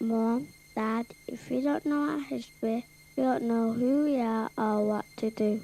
Mom, Dad, if you don't know our history, you don't know who we are or what to do.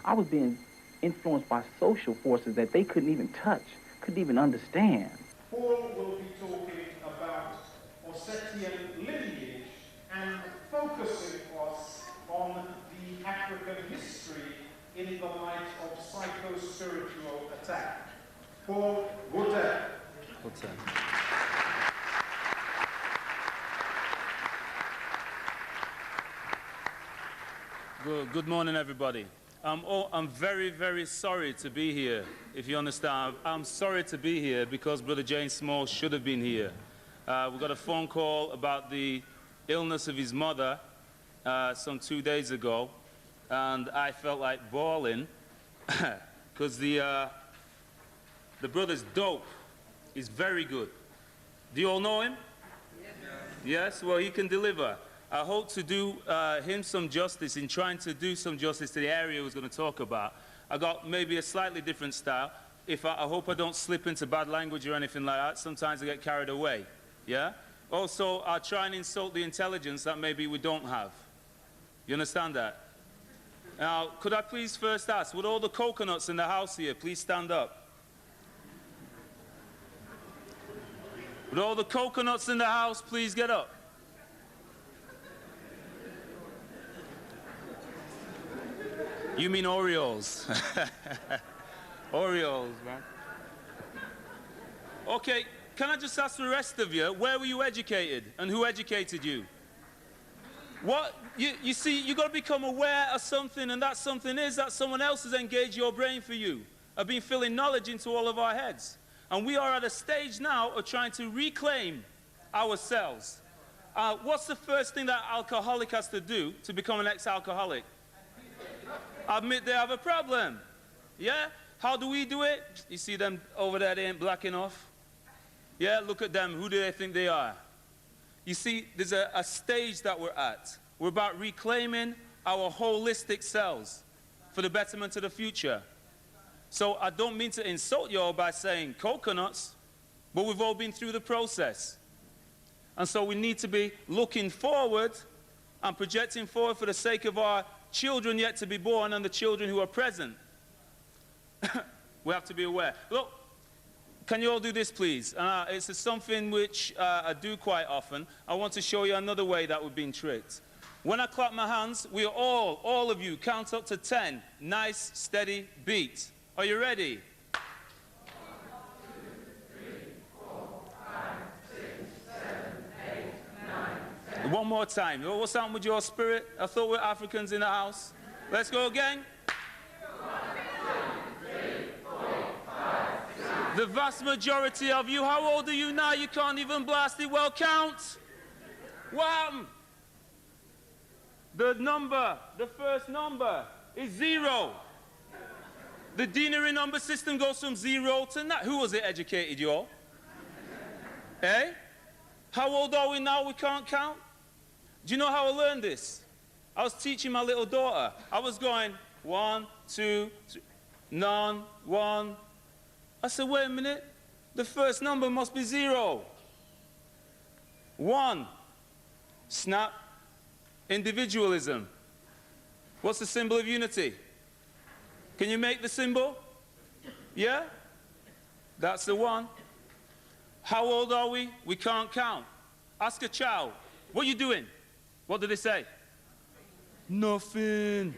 I was being influenced by social forces that they couldn't even touch, couldn't even understand. Paul will be talking about Ossetian lineage and focusing us on the African history in the light of psycho-spiritual attack. Paul, good day. Good morning, everybody. I'm very, very sorry to be here, if you understand. I'm sorry to be here because Brother James Small should have been here. We got a phone call about the illness of his mother some 2 days ago, and I felt like bawling because the brother's dope. He's very good. Do you all know him? Yes? Well, he can deliver. I hope to do him some justice in trying to do some justice to the area I was going to talk about. I got maybe a slightly different style. I hope I don't slip into bad language or anything like that. Sometimes I get carried away. Yeah? Also, I'll try and insult the intelligence that maybe we don't have. You understand that? Now, could I please first ask, would all the coconuts in the house here please stand up? Would all the coconuts in the house please get up? You mean Oreos. Oreos, man. Okay, can I just ask the rest of you, where were you educated and who educated you? What? You see, you got to become aware of something, and that something is that someone else has engaged your brain for you, have been filling knowledge into all of our heads. And we are at a stage now of trying to reclaim ourselves. What's the first thing that alcoholic has to do to become an ex-alcoholic? Admit they have a problem. Yeah? How do we do it? You see them over there, they ain't blacking off? Yeah, look at them. Who do they think they are? You see, there's a stage that we're at. We're about reclaiming our holistic selves for the betterment of the future. So I don't mean to insult you all by saying coconuts, but we've all been through the process. And so we need to be looking forward and projecting forward for the sake of our children yet to be born and the children who are present. We have to be aware. Look, can you all do this, please? It's something which I do quite often. I want to show you another way that we've been tricked. When I clap my hands, we all of you, count up to 10. Nice, steady beat. Are you ready? 1, 2, 3, 4, 5, 6, 7, 8, 9, 10. One more time. What's happened with your spirit? I thought we're Africans in the house. Let's go again. 1, 2, 3, 4, 5, 6. The vast majority of you, how old are you now? You can't even blast it well. Count. What happened? The first number is 0. The denary number system goes from 0 to 9. Who was it educated, you all? Eh? How old are we now? We can't count? Do you know how I learned this? I was teaching my little daughter. I was going 1, 2, 3, none, 1. I said, wait a minute. The first number must be 0. 1. Snap. Individualism. What's the symbol of unity? Can you make the symbol? Yeah? That's the one. How old are we? We can't count. Ask a child, what are you doing? What do they say? Nothing.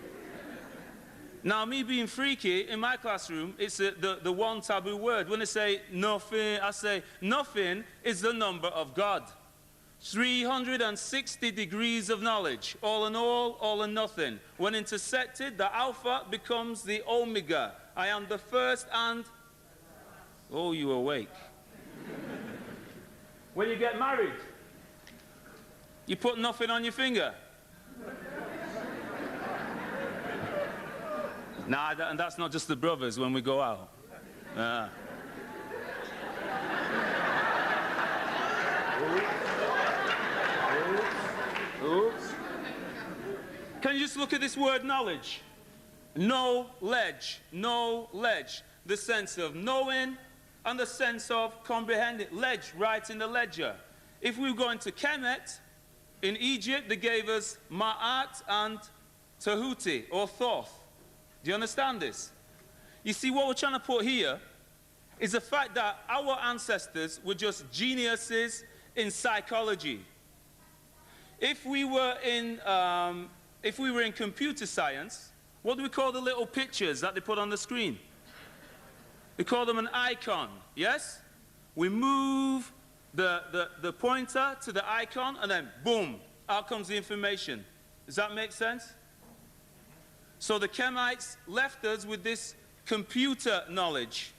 Now, me being freaky, in my classroom, it's the one taboo word. When they say nothing, I say, nothing is the number of God. 360 degrees of knowledge, all in all in nothing. When intersected, the alpha becomes the omega. I am the first and... Oh, you awake. When you get married, you put nothing on your finger. Nah, and that's not just the brothers when we go out. Oops. Can you just look at this word knowledge? Knowledge. The sense of knowing and the sense of comprehending. Ledge, right in the ledger. If we were going to Kemet, in Egypt, they gave us Ma'at and Tahuti, or Thoth. Do you understand this? You see, what we're trying to put here is the fact that our ancestors were just geniuses in psychology. If we were in computer science, what do we call the little pictures that they put on the screen? We call them an icon, yes? We move the pointer to the icon, and then boom, out comes the information. Does that make sense? So the Kemites left us with this computer knowledge.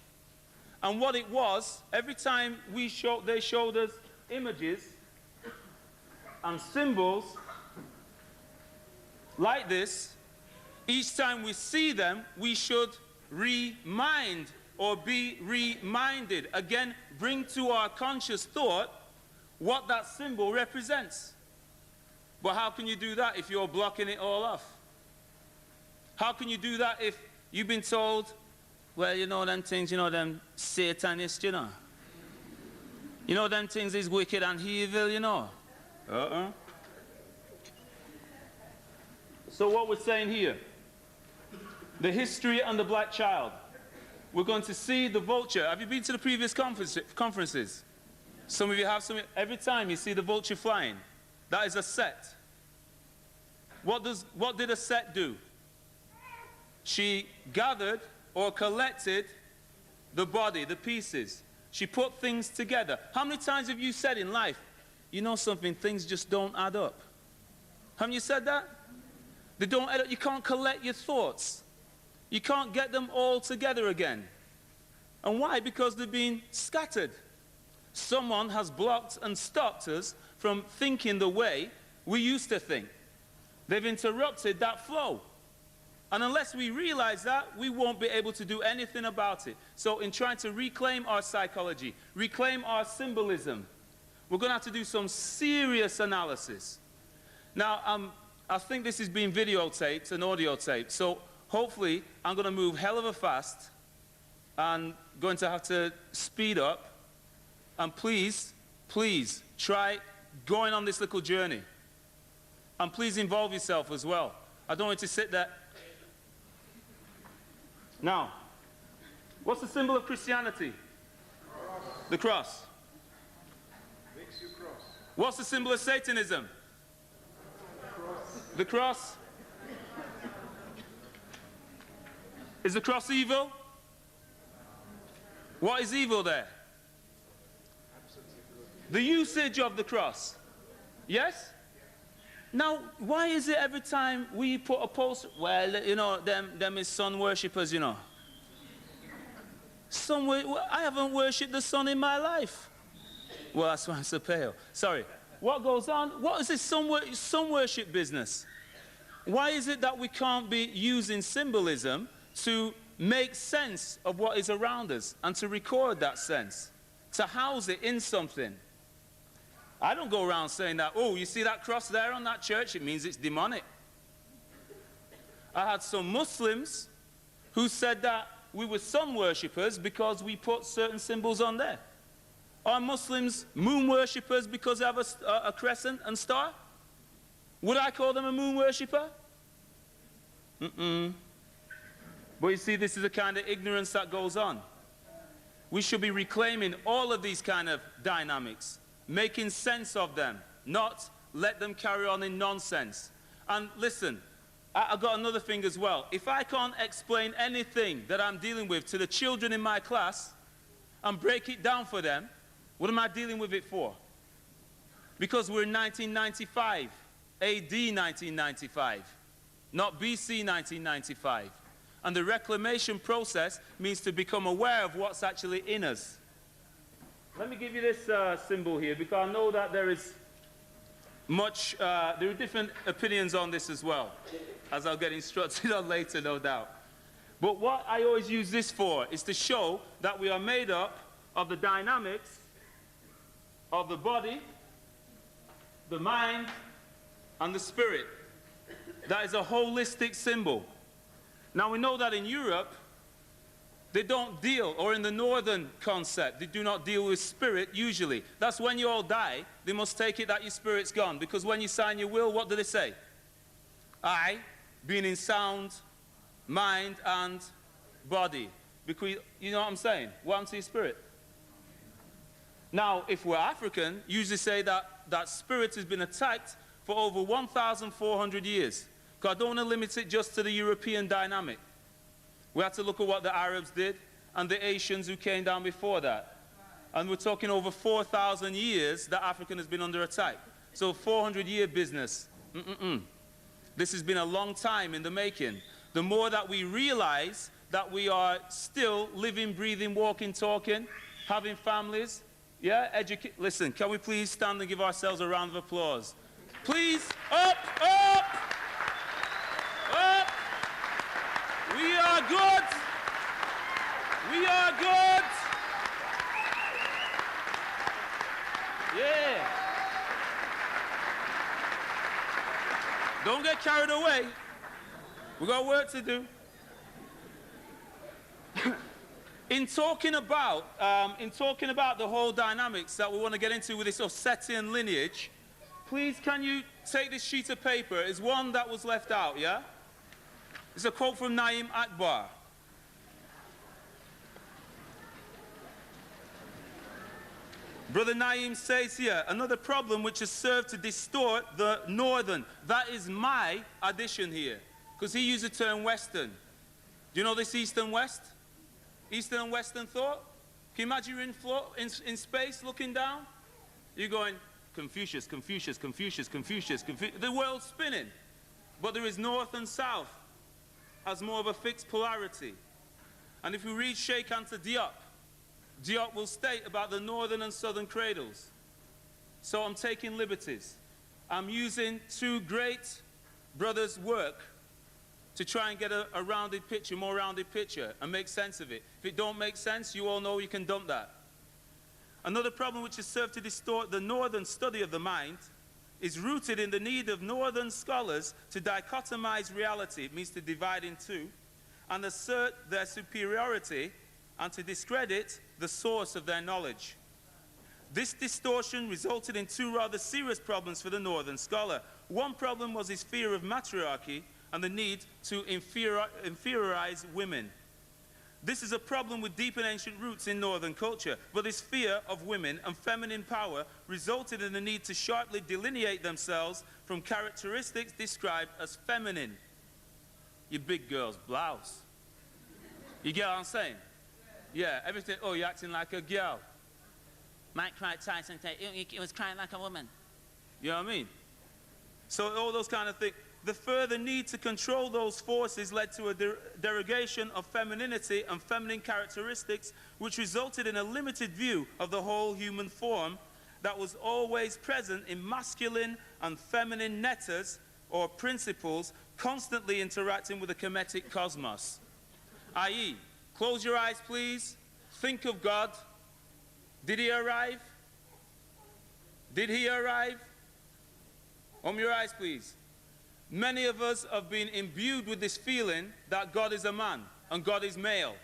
And what it was, every time they showed us images and symbols like this, each time we see them, we should remind or be reminded. Again, bring to our conscious thought what that symbol represents. But how can you do that if you're blocking it all off? How can you do that if you've been told, well, you know them things, you know them Satanists, you know? You know them things is wicked and evil, you know? So what we're saying here, the history and the black child. We're going to see the vulture. Have you been to the previous conferences? Some of you have. Every time you see the vulture flying, that is a set. What did a set do? She gathered or collected the body, the pieces. She put things together. How many times have you said in life, you know something, things just don't add up? Haven't you said that? They don't add up. You can't collect your thoughts. You can't get them all together again. And why? Because they've been scattered. Someone has blocked and stopped us from thinking the way we used to think. They've interrupted that flow. And unless we realize that, we won't be able to do anything about it. So in trying to reclaim our psychology, reclaim our symbolism, we're going to have to do some serious analysis. Now, I think this is being videotaped and audio taped. So hopefully, I'm going to move hell of a fast and going to have to speed up. And please, please, try going on this little journey. And please involve yourself as well. I don't want you to sit there. Now, what's the symbol of Christianity? Cross. The cross. Makes you cross. What's the symbol of Satanism? Cross. The cross. Is the cross evil? What is evil there? The usage of the cross. Yes? Now, why is it every time we put a post, well, you know, them is sun worshippers, you know. I haven't worshipped the sun in my life. Well, that's why I'm so pale. Sorry. What goes on? What is this sun worship business? Why is it that we can't be using symbolism to make sense of what is around us and to record that sense, to house it in something? I don't go around saying that, oh, you see that cross there on that church? It means it's demonic. I had some Muslims who said that we were sun worshippers because we put certain symbols on there. Are Muslims moon worshippers because they have a crescent and star? Would I call them a moon worshipper? But you see, this is the kind of ignorance that goes on. We should be reclaiming all of these kind of dynamics, making sense of them, not let them carry on in nonsense. And listen, I've got another thing as well. If I can't explain anything that I'm dealing with to the children in my class and break it down for them, what am I dealing with it for? Because we're in 1995, AD 1995, not BC 1995. And the reclamation process means to become aware of what's actually in us. Let me give you this symbol here, because I know that there is there are different opinions on this as well, as I'll get instructed on later, no doubt. But what I always use this for is to show that we are made up of the dynamics of the body, the mind, and the spirit. That is a holistic symbol. Now we know that in Europe, they don't deal, or in the northern concept, they do not deal with spirit usually. That's when you all die, they must take it that your spirit's gone. Because when you sign your will, what do they say? I, being in sound mind and body. Because, you know what I'm saying? What happened to your spirit? Now, if we're African, usually say that spirit has been attacked for over 1,400 years. Because I don't want to limit it just to the European dynamic. We have to look at what the Arabs did and the Asians who came down before that. And we're talking over 4,000 years that African has been under attack. So 400-year business. This has been a long time in the making. The more that we realize that we are still living, breathing, walking, talking, having families, yeah, listen, can we please stand and give ourselves a round of applause? Please, up, up, up. We are good. We are good. Yeah. Don't get carried away. We got work to do. In talking about the whole dynamics that we want to get into with this Ossetian lineage, please can you take this sheet of paper? It's one that was left out, yeah? It's a quote from Naim Akbar. Brother Naim says here, another problem which has served to distort the northern. That is my addition here, because he used the term Western. Do you know this East and West? Eastern and Western thought? Can you imagine you're in space looking down? You're going, Confucius, Confucius, Confucius, Confucius, Confucius. The world's spinning. But there is North and South as more of a fixed polarity. And if we read Sheikh Anta Diop, Diop will state about the northern and southern cradles. So I'm taking liberties. I'm using two great brothers' work to try and get a rounded picture, more rounded picture, and make sense of it. If it don't make sense, you all know you can dump that. Another problem which has served to distort the northern study of the mind is rooted in the need of northern scholars to dichotomize reality, it means to divide in two, and assert their superiority and to discredit the source of their knowledge. This distortion resulted in two rather serious problems for the northern scholar. One problem was his fear of matriarchy and the need to inferiorize women. This is a problem with deep and ancient roots in northern culture, but this fear of women and feminine power resulted in the need to sharply delineate themselves from characteristics described as feminine. Your big girl's blouse. You get what I'm saying? Yeah, everything, oh, you're acting like a girl. Mike Tyson said, it was crying like a woman. You know what I mean? So all those kind of things. The further need to control those forces led to a derogation of femininity and feminine characteristics, which resulted in a limited view of the whole human form that was always present in masculine and feminine netters or principles constantly interacting with the Kemetic cosmos. I.e., close your eyes, please. Think of God. Did he arrive? Did he arrive? Open your eyes, please. Many of us have been imbued with this feeling that God is a man and God is male.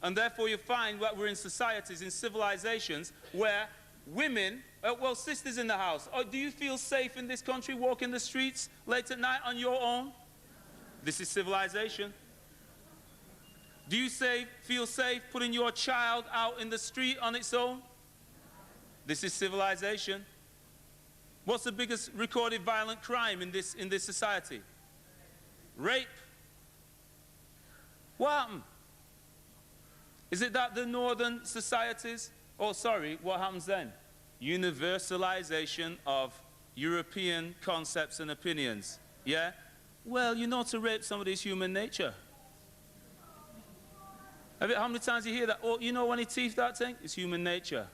And therefore you find that we're in societies, in civilizations, where women, well, sisters in the house, do you feel safe in this country, walking the streets late at night on your own? This is civilization. Do you feel safe putting your child out in the street on its own? This is civilization. What's the biggest recorded violent crime in this society? Rape. What happened? Is it that the northern societies, oh sorry, what happens then? universalization of European concepts and opinions. Yeah? Well, you know, to rape somebody is human nature. How many times you hear that? Oh, you know when he teeth that thing? It's human nature.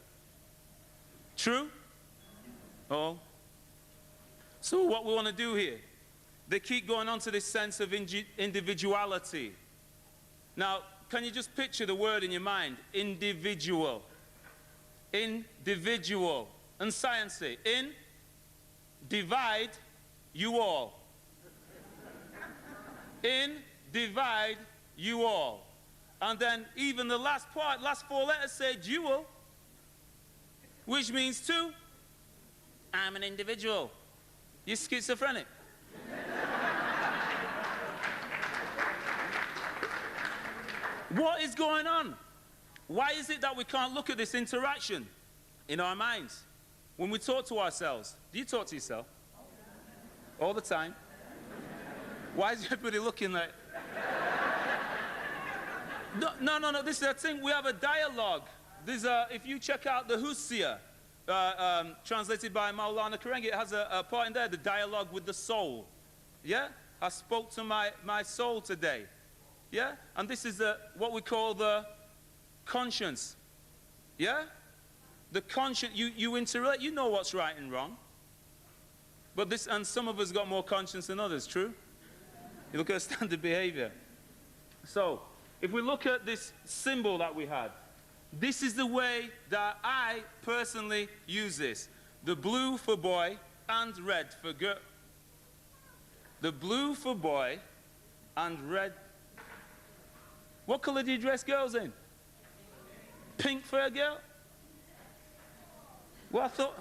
True? Oh. So what we want to do here, they keep going on to this sense of individuality. Now, can you just picture the word in your mind? Individual. Individual. And science say, in, divide, you all. In, divide, you all. And then even the last part, last four letters say dual, which means two. I'm an individual. You're schizophrenic. What is going on? Why is it that we can't look at this interaction in our minds when we talk to ourselves? Do you talk to yourself? All the time? Why is everybody looking like... No, this is the thing. We have a dialogue. If you check out the Husia, translated by Maulana Karengi, it has a part in there, the dialogue with the soul. Yeah? I spoke to my soul today. Yeah? And this is what we call the conscience. Yeah? The conscience, you interrelate, you know what's right and wrong. But this, and some of us got more conscience than others, true? You look at standard behavior. So, if we look at this symbol that we had, this is the way that I personally use this. The blue for boy and red for girl. The blue for boy and red. What color do you dress girls in? Pink for a girl? Well, I thought...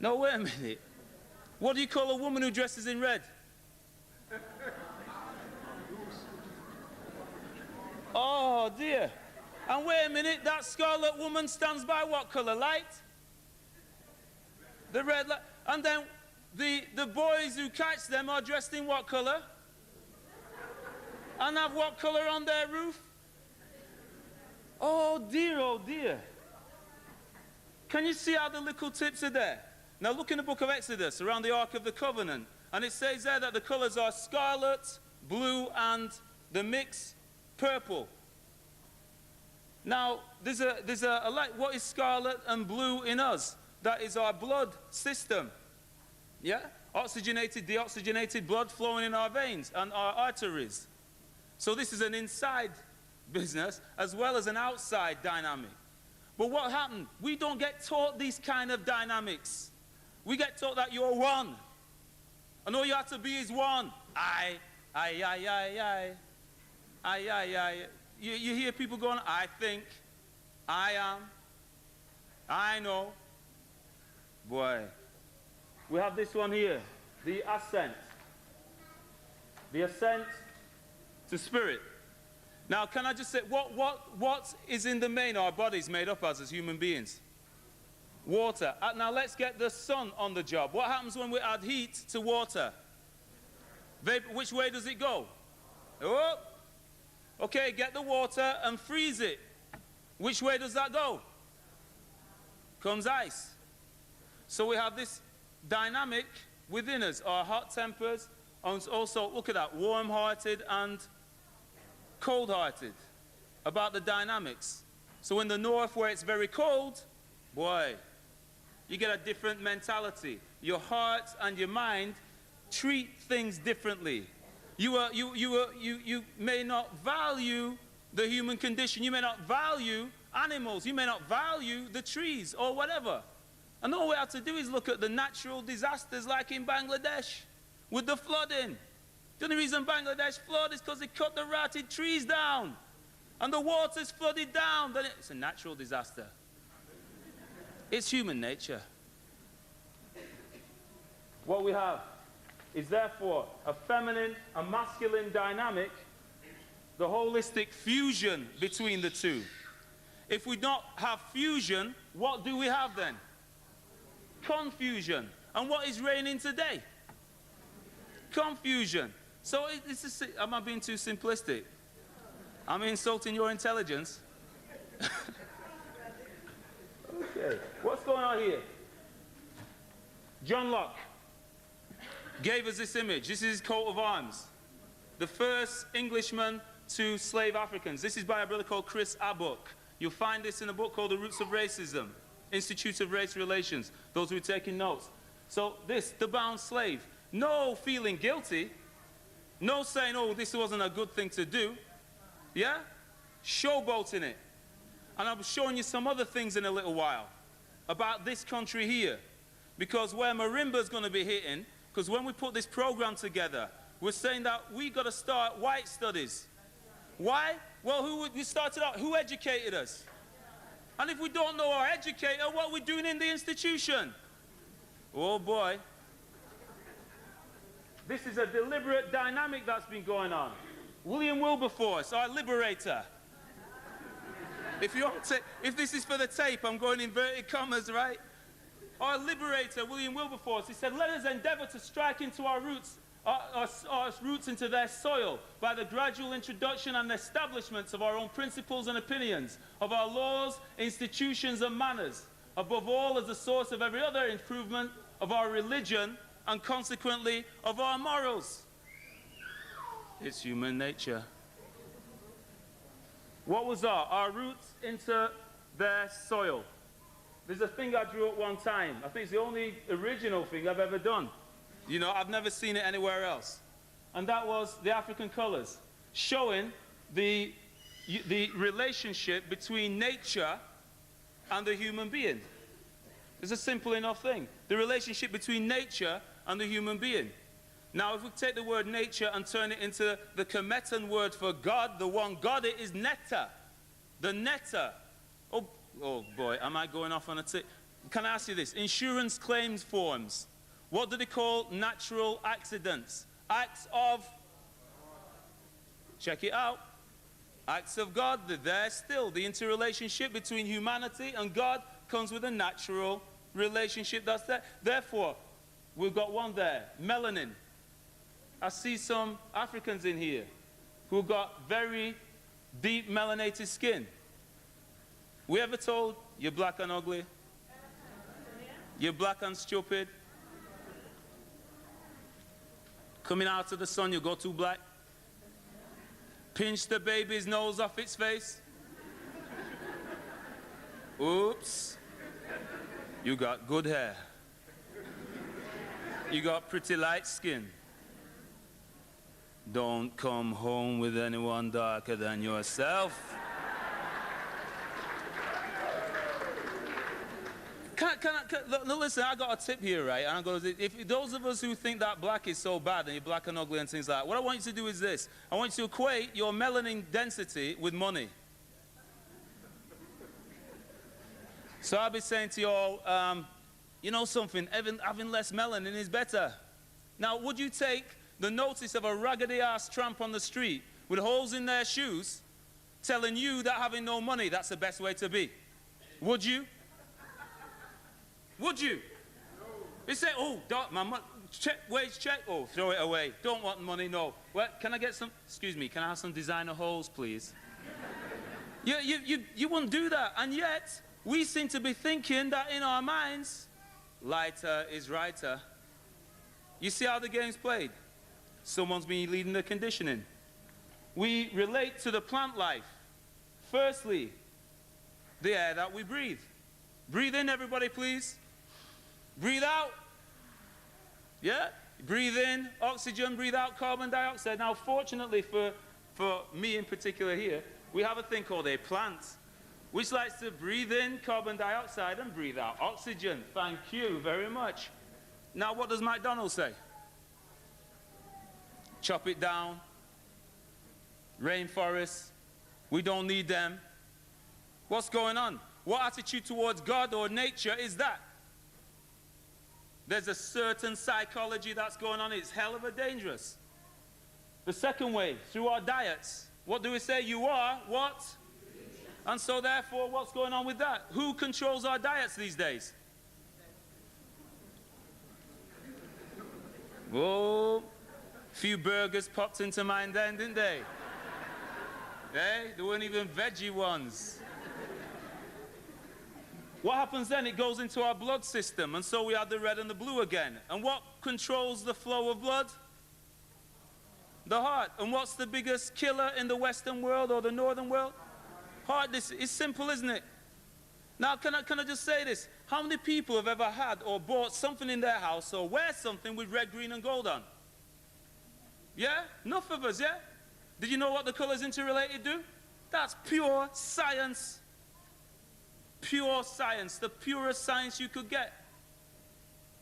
No, wait a minute. What do you call a woman who dresses in red? Oh, dear. And wait a minute, that scarlet woman stands by what color? Light? The red light. And then the boys who catch them are dressed in what color? And have what color on their roof? Oh, dear, oh, dear. Can you see how the little tips are there? Now look in the book of Exodus, around the Ark of the Covenant. And it says there that the colors are scarlet, blue, and the mix, purple. Now, there's a light. What is scarlet and blue in us? That is our blood system. Yeah? Oxygenated, deoxygenated blood flowing in our veins and our arteries. So this is an inside business as well as an outside dynamic. But what happened? We don't get taught these kind of dynamics. We get taught that you're one. And all you have to be is one. I. You hear people going, I think, I am, I know. Boy. We have this one here, the ascent. The ascent to spirit. Now, can I just say, what is in the main our bodies made up as human beings? Water. Now, let's get the sun on the job. What happens when we add heat to water? Which way does it go? Oh. Okay, get the water and freeze it. Which way does that go? Comes ice. So we have this dynamic within us, our hot tempers, and also, look at that, warm-hearted and cold-hearted, about the dynamics. So in the north, where it's very cold, boy, you get a different mentality. Your heart and your mind treat things differently. You may not value the human condition. You may not value animals. You may not value the trees or whatever. And all we have to do is look at the natural disasters like in Bangladesh with the flooding. The only reason Bangladesh flooded is because they cut the rotted trees down. And the water's flooded down. Then it's a natural disaster. It's human nature. What we have is therefore a feminine, a masculine dynamic, the holistic fusion between the two. If we don't have fusion, what do we have then? Confusion. And what is reigning today? Confusion. So am I being too simplistic? Am I insulting your intelligence? Okay, what's going on here? John Locke gave us this image. This is his coat of arms. The first Englishman to slave Africans. This is by a brother called Chris Abbock. You'll find this in a book called The Roots of Racism, Institute of Race Relations, those who are taking notes. So this, the bound slave, no feeling guilty, no saying, oh, this wasn't a good thing to do, yeah? Showboating it. And I'll be showing you some other things in a little while about this country here. Because where marimba's going to be hitting, because when we put this program together, we're saying that we got to start white studies. Why? Well, we started out, who educated us? And if we don't know our educator, what are we doing in the institution? Oh boy. This is a deliberate dynamic that's been going on. William Wilberforce, our liberator. If this is for the tape, I'm going inverted commas, right? Our liberator, William Wilberforce, he said, let us endeavor to strike into our roots, our roots into their soil by the gradual introduction and establishments of our own principles and opinions, of our laws, institutions, and manners, above all as the source of every other improvement of our religion and consequently of our morals. It's human nature. What was our roots into their soil? There's a thing I drew at one time. I think it's the only original thing I've ever done. You know, I've never seen it anywhere else. And that was the African colors, showing the relationship between nature and the human being. It's a simple enough thing. The relationship between nature and the human being. Now, if we take the word nature and turn it into the Kemetan word for God, the one God, it is netta. The netta. Oh boy, am I going off on a tip? Can I ask you this? Insurance claims forms. What do they call natural accidents? Acts of, check it out, acts of God. They're there still. The interrelationship between humanity and God comes with a natural relationship that's there. Therefore, we've got one there, melanin. I see some Africans in here who got very deep melanated skin. We ever told you're black and ugly? You're black and stupid? Coming out of the sun, you go too black? Pinch the baby's nose off its face? Oops. You got good hair. You got pretty light skin. Don't come home with anyone darker than yourself. No, listen, I got a tip here, right? And I'm going to, if those of us who think that black is so bad and you're black and ugly and things like that, what I want you to do is this. I want you to equate your melanin density with money. So I'll be saying to you all, you know something, having less melanin is better. Now, would you take the notice of a raggedy-ass tramp on the street with holes in their shoes telling you that having no money, that's the best way to be? Would you? Would you? No. They say, oh, my check, wage check, oh, throw it away. Don't want money, no. Well, can I get some, excuse me, can I have some designer holes, please? You wouldn't do that. And yet, we seem to be thinking that in our minds, lighter is righter. You see how the game's played? Someone's been leading the conditioning. We relate to the plant life. Firstly, the air that we breathe. Breathe in, everybody, please. Breathe out. Yeah? Breathe in oxygen, breathe out carbon dioxide. Now, fortunately for me in particular here, we have a thing called a plant, which likes to breathe in carbon dioxide and breathe out oxygen. Thank you very much. Now, what does McDonald's say? Chop it down. Rainforests. We don't need them. What's going on? What attitude towards God or nature is that? There's a certain psychology that's going on. It's hell of a dangerous. The second way, through our diets. What do we say? You are what? And so therefore, what's going on with that? Who controls our diets these days? Whoa. Few burgers popped into mind then, didn't they? Hey, there weren't even veggie ones. What happens then? It goes into our blood system, and so we have the red and the blue again. And what controls the flow of blood? The heart. And what's the biggest killer in the Western world or the Northern world? Heart. This is simple, isn't it? Now, can I just say this? How many people have ever had or bought something in their house or wear something with red, green, and gold on? Yeah? Enough of us, yeah? Did you know what the colors interrelated do? That's pure science. Pure science, the purest science you could get.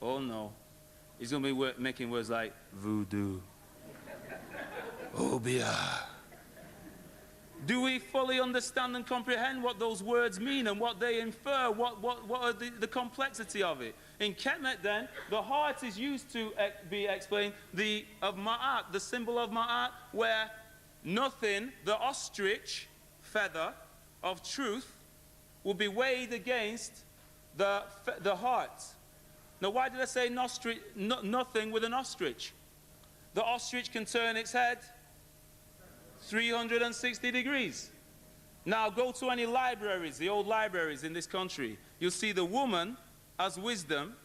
Oh no, he's going to be making words like voodoo, Obinna. Do we fully understand and comprehend what those words mean and what they infer? What are the complexity of it? In Kemet then, the heart is used to be explained of Ma'at, the symbol of Ma'at, where nothing, the ostrich feather of truth, will be weighed against the heart. Now, why did I say nothing with an ostrich? The ostrich can turn its head 360 degrees. Now, go to any libraries, the old libraries in this country. You'll see the woman as wisdom,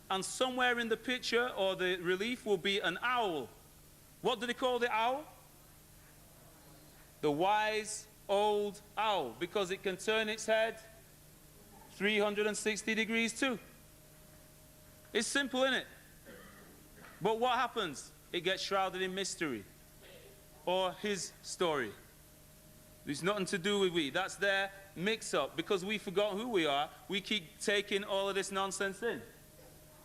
and somewhere in the picture or the relief will be an owl. What do they call the owl? The wise old owl, because it can turn its head 360 degrees too. It's simple, isn't it? But what happens? It gets shrouded in mystery. Or his story. There's nothing to do with we. That's their mix-up. Because we forgot who we are, we keep taking all of this nonsense in.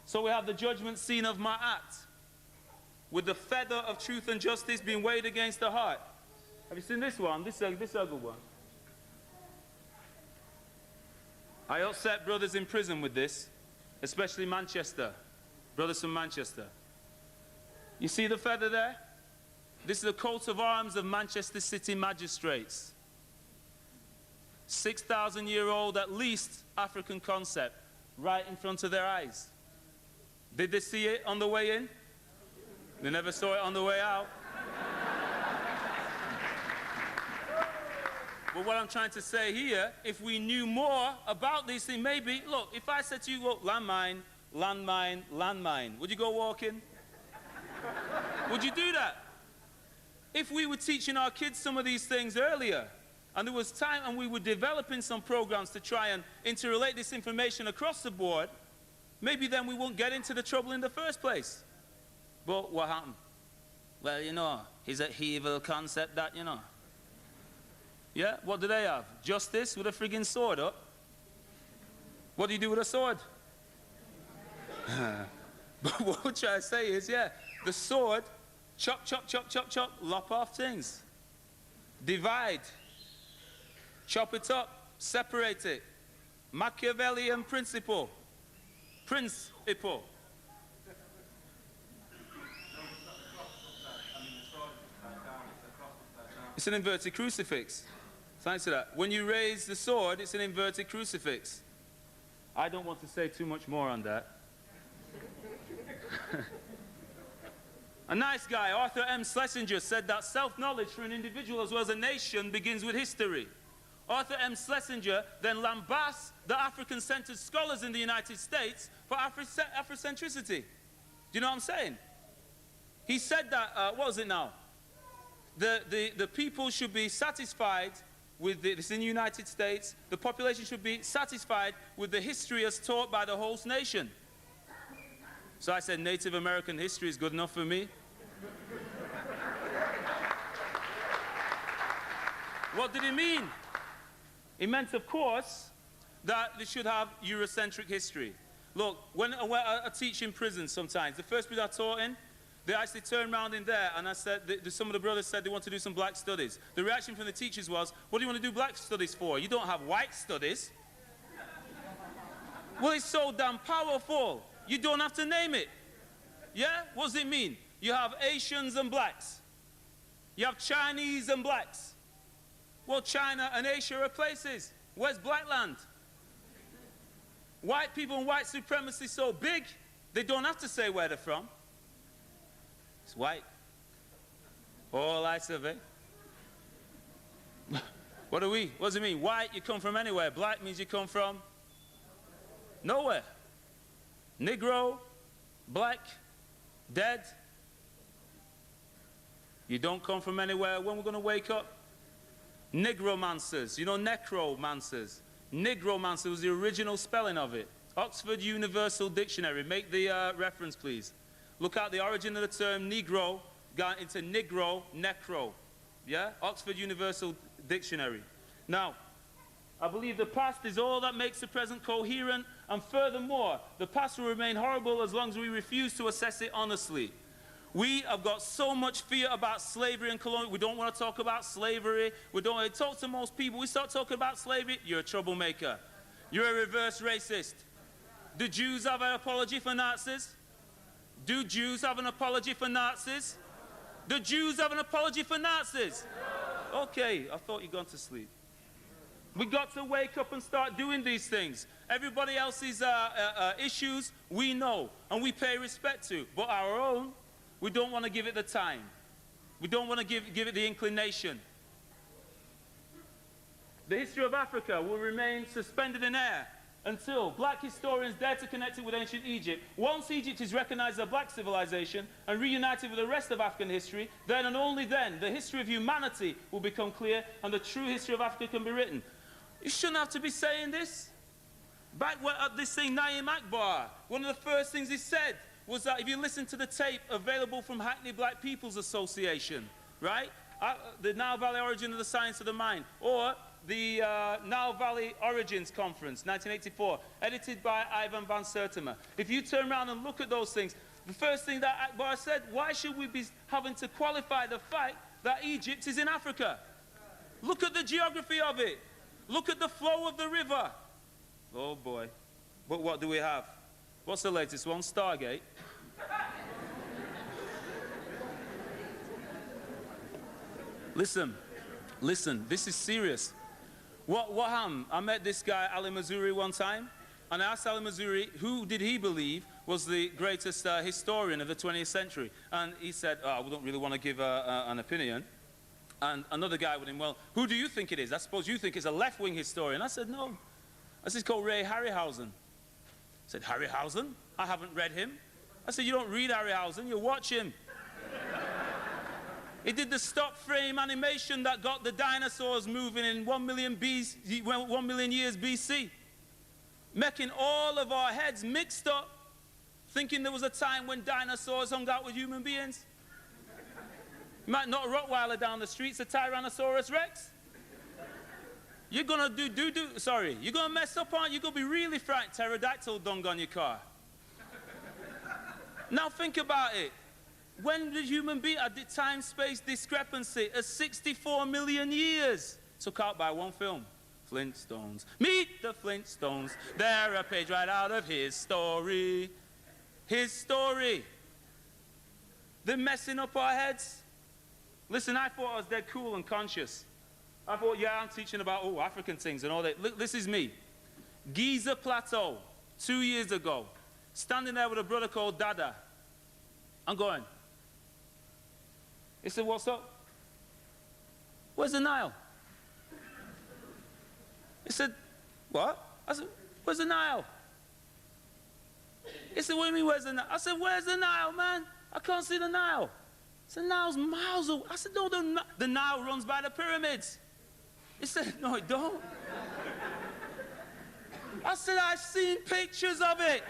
So we have the judgment scene of Ma'at, with the feather of truth and justice being weighed against the heart. Have you seen this one? This is a good one. I upset brothers in prison with this, especially Manchester. Brothers from Manchester. You see the feather there? This is the coat of arms of Manchester City magistrates. 6,000-year-old, at least, African concept, right in front of their eyes. Did they see it on the way in? They never saw it on the way out. But what I'm trying to say here, if we knew more about these things, maybe, look, if I said to you, look, landmine, landmine, landmine, would you go walking? Would you do that? If we were teaching our kids some of these things earlier, and there was time and we were developing some programs to try and interrelate this information across the board, maybe then we won't get into the trouble in the first place. But what happened? Well, you know, he's an evil concept that, you know. Yeah, what do they have? Justice with a friggin' sword up? What do you do with a sword? But what we're trying to say is, yeah, the sword, chop, chop, chop, chop, chop, lop off things. Divide. Chop it up, separate it. Machiavellian principle. Principle. It's an inverted crucifix. Thanks to that. When you raise the sword, it's an inverted crucifix. I don't want to say too much more on that. A nice guy, Arthur M. Schlesinger, said that self-knowledge for an individual as well as a nation begins with history. Arthur M. Schlesinger then lambasts the African-centered scholars in the United States for Afrocentricity. Do you know what I'm saying? He said that, what was it now? The people should be satisfied with this in the United States. The population should be satisfied with the history as taught by the host nation. So I said Native American history is good enough for me. What did he mean? He meant, of course, that they should have Eurocentric history. Look, when I teach in prison sometimes, the first period I taught in, they actually turned around in there and I said, some of the brothers said they want to do some black studies. The reaction from the teachers was, what do you want to do black studies for? You don't have white studies. Well, it's so damn powerful. You don't have to name it. Yeah? What does it mean? You have Asians and blacks. You have Chinese and blacks. Well, China and Asia are places. Where's black land? White people and white supremacy so big, they don't have to say where they're from. It's white. All I survey. What are we? What does it mean? White, you come from anywhere. Black means you come from Nowhere. Negro, black, dead. You don't come from anywhere. When we're going to wake up? Negromancers. You know necromancers. Negromancer was the original spelling of it. Oxford Universal Dictionary. Make the reference, please. Look at the origin of the term Negro, got into Negro, necro. Yeah? Oxford Universal Dictionary. Now, I believe the past is all that makes the present coherent, and furthermore, the past will remain horrible as long as we refuse to assess it honestly. We have got so much fear about slavery and colonial. We don't want to talk about slavery. We don't want to talk to most people. We start talking about slavery, you're a troublemaker. You're a reverse racist. Do Jews have an apology for Nazis? Do Jews have an apology for Nazis? Do Jews have an apology for Nazis? Okay, I thought you'd gone to sleep. We got to wake up and start doing these things. Everybody else's issues, we know, and we pay respect to. But our own, we don't want to give it the time. We don't want to give it the inclination. The history of Africa will remain suspended in air until black historians dare to connect it with ancient Egypt. Once Egypt is recognized as a black civilization and reunited with the rest of African history, then and only then the history of humanity will become clear and the true history of Africa can be written. You shouldn't have to be saying this. Back at this thing, Naim Akbar, one of the first things he said was that if you listen to the tape available from Hackney Black People's Association, right? The Nile Valley Origin of the Science of the Mind, or the Nile Valley Origins Conference, 1984, edited by Ivan van Sertima. If you turn around and look at those things, the first thing that Akbar said, why should we be having to qualify the fact that Egypt is in Africa? Look at the geography of it. Look at the flow of the river. Oh boy. But what do we have? What's the latest one? Stargate. Listen, this is serious. What happened? I met this guy, Ali Mazuri, one time, and I asked Ali Mazuri who did he believe was the greatest historian of the 20th century. And he said, we don't really want to give an opinion. And another guy with him, well, who do you think it is? I suppose you think it's a left-wing historian. I said, no. This is called Ray Harryhausen. I said, Harryhausen? I haven't read him. I said, you don't read Harryhausen, you watch him. He did the stop frame animation that got the dinosaurs moving in 1 million years BC. Making all of our heads mixed up, thinking there was a time when dinosaurs hung out with human beings. You might not Rottweiler down the streets, a Tyrannosaurus Rex. You're gonna you're gonna mess up, aren't you? You're gonna be really frightened, pterodactyl dung on your car. Now think about it. When the human being at the time-space discrepancy of 64 million years, took out by one film, Flintstones. Meet the Flintstones. They're a page right out of his story. His story. They're messing up our heads. Listen, I thought I was dead cool and conscious. I thought, yeah, I'm teaching about, African things and all that. Look, this is me. Giza Plateau, 2 years ago. Standing there with a brother called Dada. I'm going. He said, what's up? Where's the Nile? He said, what? I said, where's the Nile? He said, what do you mean, where's the Nile? I said, where's the Nile, man? I can't see the Nile. He said, Nile's miles away. I said, no, the Nile runs by the pyramids. He said, no, it don't. I said, I've seen pictures of it.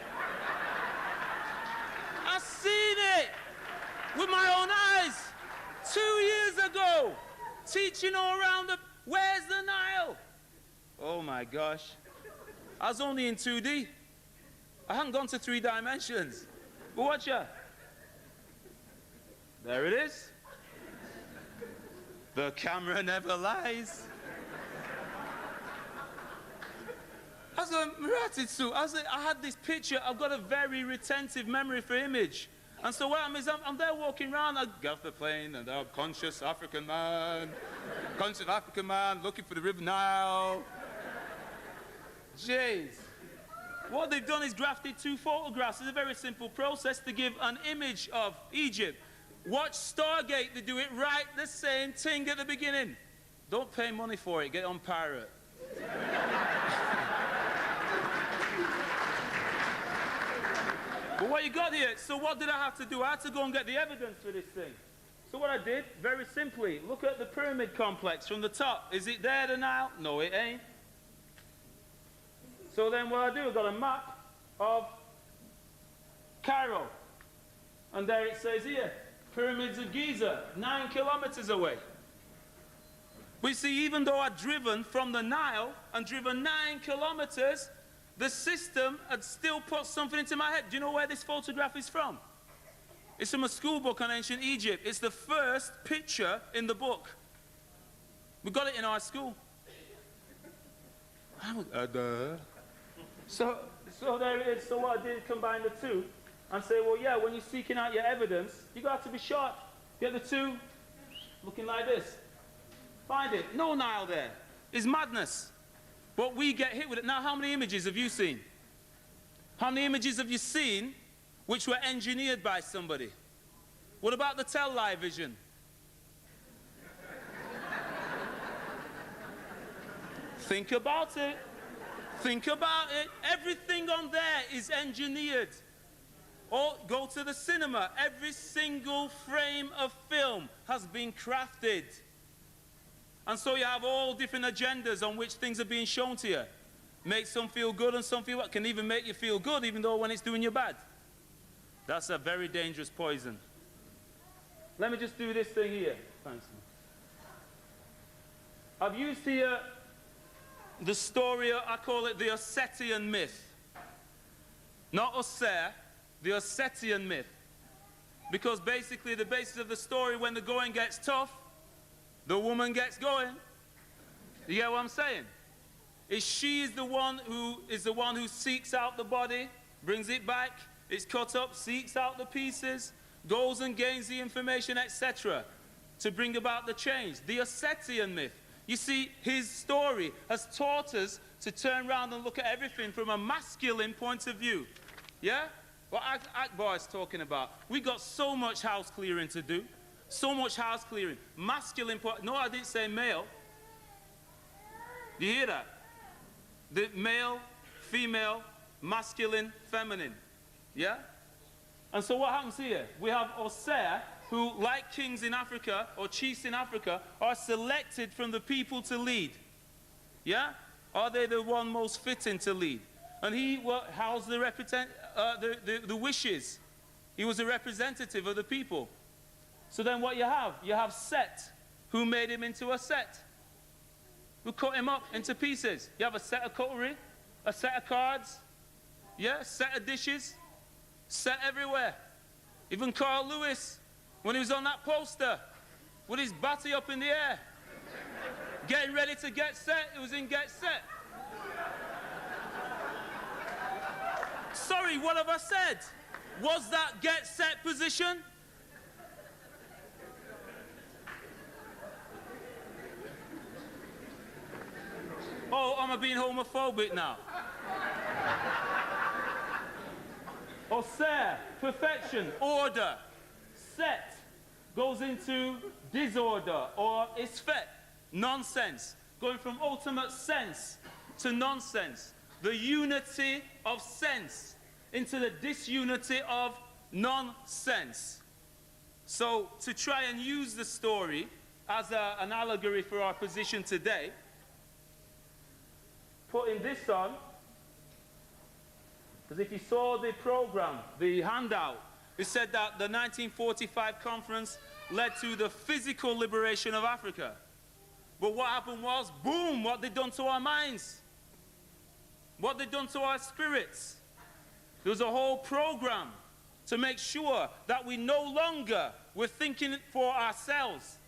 I've seen it with my own eyes 2 years ago, teaching all around where's the Nile? Oh my gosh. I was only in 2D. I hadn't gone to 3 dimensions. But watch ya. There it is. The camera never lies. I was going, Muratitsu. I had this picture. I've got a very retentive memory for image. And so what I mean is I'm there walking around, I get off the plane, and I'm conscious African man, looking for the River Nile. Jeez. What they've done is grafted 2 photographs. It's a very simple process to give an image of Egypt. Watch Stargate, they do it right the same thing at the beginning. Don't pay money for it, get it on pirate. But what you got here, so what did I have to do? I had to go and get the evidence for this thing. So what I did, very simply, look at the pyramid complex from the top. Is it there, the Nile? No, it ain't. So then what I do, I got a map of Cairo. And there it says here, Pyramids of Giza, 9 kilometers away. We see, even though I'd driven from the Nile and driven 9 kilometers, the system had still put something into my head. Do you know where this photograph is from? It's from a school book on ancient Egypt. It's the first picture in the book. We got it in our school. So there it is. So what I did, combine the two and say, well, yeah, when you're seeking out your evidence, you got to be sharp. Get the two looking like this. Find it. No Nile there. It's madness. But we get hit with it. Now, how many images have you seen? How many images have you seen which were engineered by somebody? What about the television? Think about it. Think about it. Everything on there is engineered. Or go to the cinema. Every single frame of film has been crafted. And so you have all different agendas on which things are being shown to you. Make some feel good and some feel what can even make you feel good even though when it's doing you bad. That's a very dangerous poison. Let me just do this thing here. Thanks. I've used here the story, I call it the Ossetian myth. Not Osser, the Ossetian myth. Because basically the basis of the story, when the going gets tough, the woman gets going. You get what I'm saying? She is the one who seeks out the body, brings it back, it's cut up, seeks out the pieces, goes and gains the information, etc., to bring about the change. The Ossetian myth. You see, his story has taught us to turn around and look at everything from a masculine point of view. Yeah? What Akbar is talking about. We got so much house clearing to do. So much house clearing. Masculine point. No, I didn't say male. Do you hear that? The male, female, masculine, feminine. Yeah? And so what happens here? We have Osser, who, like kings in Africa, or chiefs in Africa, are selected from the people to lead. Yeah? Are they the one most fitting to lead? And he housed the wishes. He was a representative of the people. So then what you have Set, who made him into a Set, who cut him up into pieces. You have a set of cutlery, a set of cards, yeah, a set of dishes, set everywhere. Even Carl Lewis, when he was on that poster, with his batty up in the air, getting ready to get set, it was in Get Set. Sorry, what have I said? Was that Get Set position? Oh, am I being homophobic now? Osser, perfection, order. Set goes into disorder or isfet, nonsense. Going from ultimate sense to nonsense. The unity of sense into the disunity of nonsense. So to try and use the story as an allegory for our position today, putting this on, because if you saw the program, the handout, it said that the 1945 conference led to the physical liberation of Africa. But what happened was, boom, what they done to our minds. What they done to our spirits. There was a whole program to make sure that we no longer were thinking for ourselves.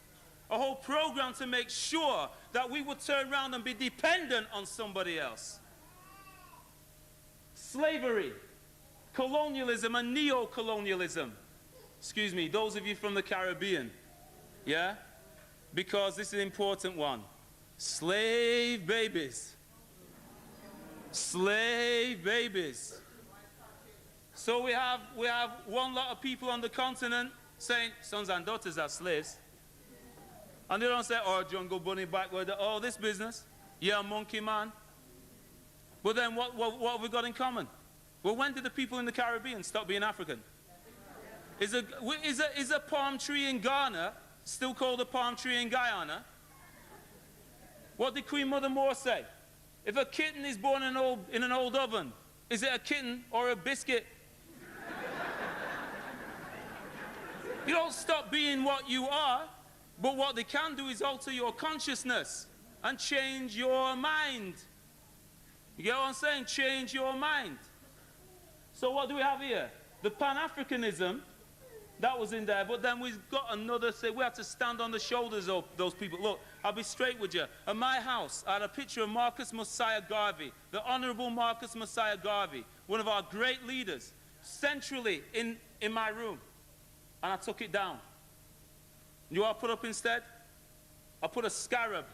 A whole program to make sure that we would turn around and be dependent on somebody else. Slavery, colonialism and neo-colonialism. Excuse me, those of you from the Caribbean, yeah? Because this is an important one. Slave babies. Slave babies. So we have one lot of people on the continent saying sons and daughters are slaves. And they don't say, oh, jungle bunny backward, oh, this business. Yeah, monkey man. But then what have we got in common? Well, when did the people in the Caribbean stop being African? Is a palm tree in Ghana still called a palm tree in Guyana? What did Queen Mother Moore say? If a kitten is born in an old oven, is it a kitten or a biscuit? You don't stop being what you are, but what they can do is alter your consciousness and change your mind. You get what I'm saying? Change your mind. So what do we have here? The Pan-Africanism, that was in there, but then we've got another, say we have to stand on the shoulders of those people. Look, I'll be straight with you. At my house, I had a picture of Marcus Messiah Garvey, the Honorable Marcus Messiah Garvey, one of our great leaders, centrally in my room. And I took it down. You know what I put up instead? I put a scarab,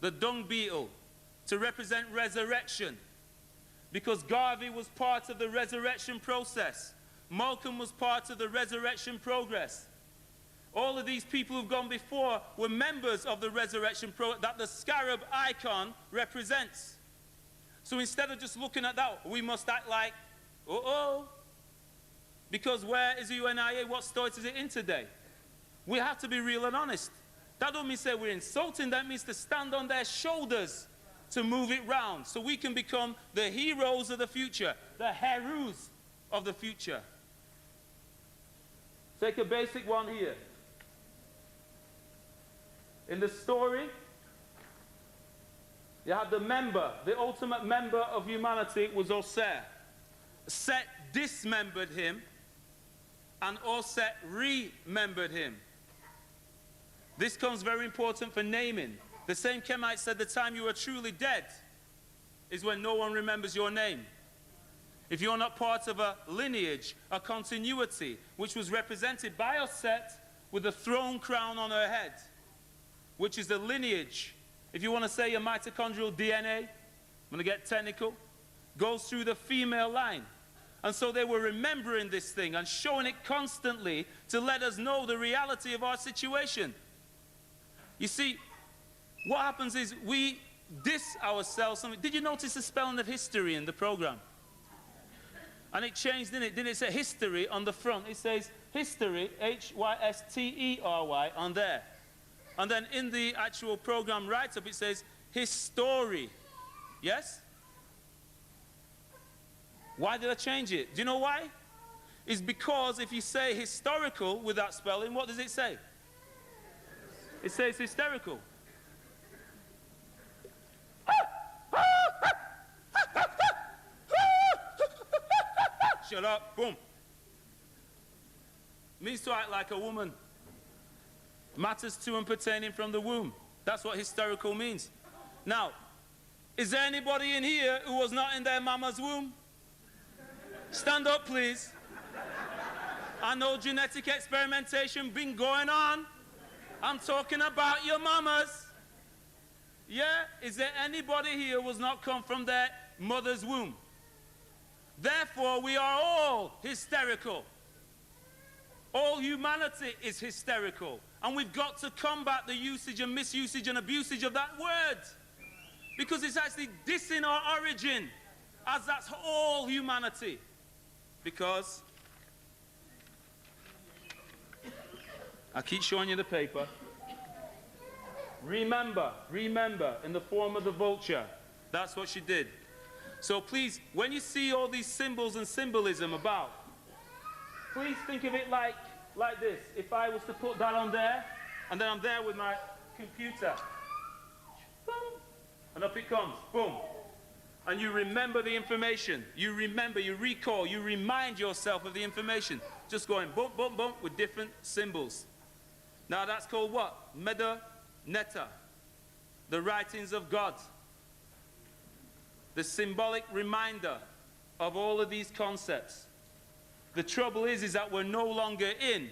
the dung beetle, to represent resurrection. Because Garvey was part of the resurrection process. Malcolm was part of the resurrection progress. All of these people who've gone before were members of the resurrection that the scarab icon represents. So instead of just looking at that, we must act like, because where is the UNIA? What state is it in today? We have to be real and honest. That don't mean say we're insulting. That means to stand on their shoulders to move it round so we can become the heroes of the future, the herus of the future. Take a basic one here. In the story, you had the member, the ultimate member of humanity was Osset. Set dismembered him, and Osset remembered him. This comes very important for naming. The same Kemite said the time you are truly dead is when no one remembers your name. If you're not part of a lineage, a continuity, which was represented by Osset with a throne crown on her head, which is the lineage. If you want to say your mitochondrial DNA, I'm going to get technical, goes through the female line. And so they were remembering this thing and showing it constantly to let us know the reality of our situation. You see, what happens is we diss ourselves. Did you notice the spelling of history in the program? And it changed, didn't it? Didn't it say history on the front? It says history, Hystery, on there. And then in the actual program write-up, it says history. Yes? Why did I change it? Do you know why? It's because if you say historical with that spelling, what does it say? It says hysterical. Shut up, boom. Means to act like a woman. Matters to and pertaining from the womb. That's what hysterical means. Now, is there anybody in here who was not in their mama's womb? Stand up, please. I know genetic experimentation been going on. I'm talking about your mamas. Yeah? Is there anybody here who was not come from their mother's womb? Therefore, we are all hysterical. All humanity is hysterical. And we've got to combat the usage and misusage and abusage of that word. Because it's actually dissing our origin, as that's all humanity. Because, I keep showing you the paper. Remember, in the form of the vulture. That's what she did. So please, when you see all these symbols and symbolism about, please think of it like this. If I was to put that on there, and then I'm there with my computer, boom, and up it comes, boom. And you remember the information. You remember, you recall, you remind yourself of the information. Just going bump, bump, bump with different symbols. Now that's called what? Meda Netta, the writings of God. The symbolic reminder of all of these concepts. The trouble is that we're no longer in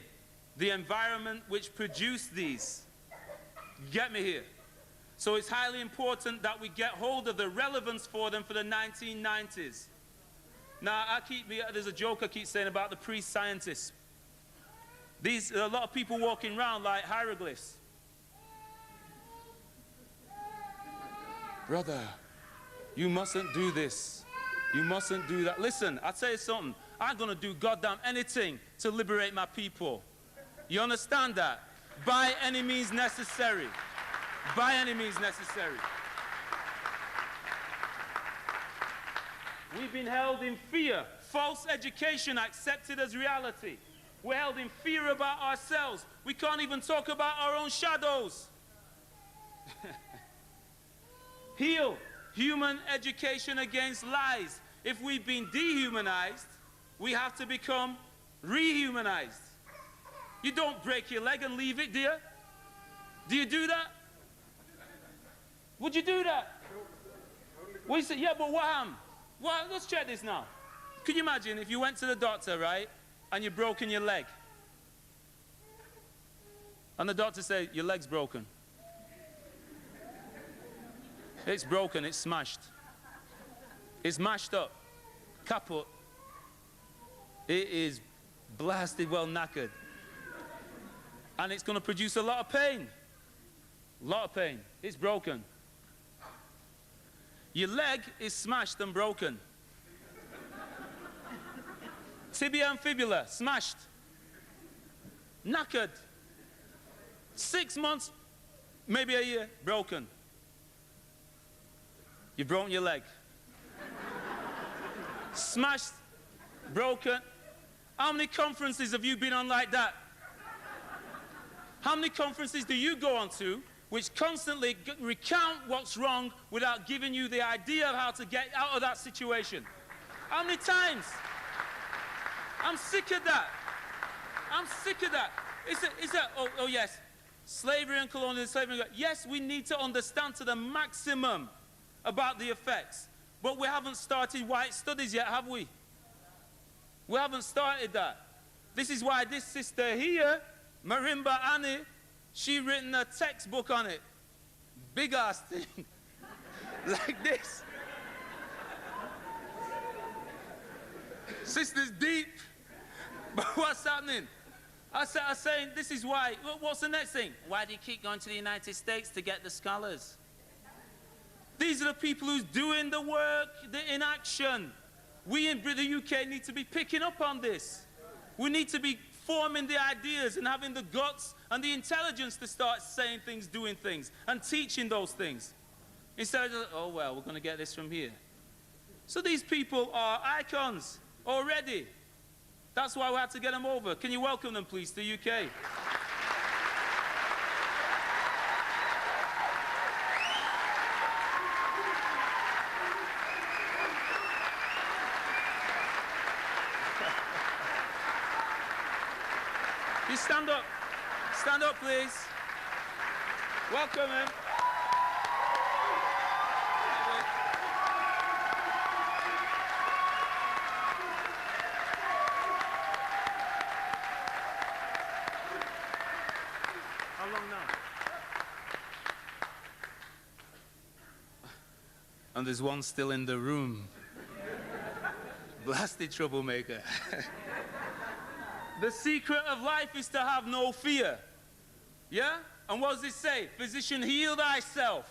the environment which produced these. Get me here? So it's highly important that we get hold of the relevance for them for the 1990s. Now, there's a joke I keep saying about the pre-scientists. A lot of people walking around like hieroglyphs. Brother, you mustn't do this. You mustn't do that. Listen, I'll tell you something. I'm going to do goddamn anything to liberate my people. You understand that? By any means necessary. By any means necessary. We've been held in fear. False education accepted as reality. We're held in fear about ourselves. We can't even talk about our own shadows. Heal. Human education against lies. If we've been dehumanized, we have to become rehumanized. You don't break your leg and leave it, do you? Do you do that? Would you do that? Well, you say, yeah, but what happened? Well, let's check this now. Could you imagine if you went to the doctor, right, and you've broken your leg? And the doctor said, your leg's broken. It's broken, it's smashed. It's mashed up. Kaput. It is blasted well knackered. And it's going to produce a lot of pain. A lot of pain. It's broken. Your leg is smashed and broken. Tibia and fibula, smashed. Knackered. 6 months, maybe a year, broken. You've broken your leg. Smashed, broken. How many conferences have you been on like that? How many conferences do you go on to which constantly recount what's wrong without giving you the idea of how to get out of that situation? How many times? I'm sick of that. I'm sick of that. Is that, oh yes, slavery and colonial slavery. Yes, we need to understand to the maximum about the effects. But we haven't started white studies yet, have we? We haven't started that. This is why this sister here, Marimba Annie, she written a textbook on it. Big ass thing. Like this. Sister's deep. But what's happening? I saying this is why. What's the next thing? Why do you keep going to the United States to get the scholars? These are the people who's doing the work, the inaction. We in the UK need to be picking up on this. We need to be forming the ideas and having the guts and the intelligence to start saying things, doing things, and teaching those things. Instead of just, oh, well, we're going to get this from here. So these people are icons already. That's why we had to get them over. Can you welcome them, please, to the UK? You stand up. Stand up, please. Welcome him. How long now? And there's one still in the room. Blasted troublemaker. The secret of life is to have no fear. Yeah? And what does it say? Physician, heal thyself.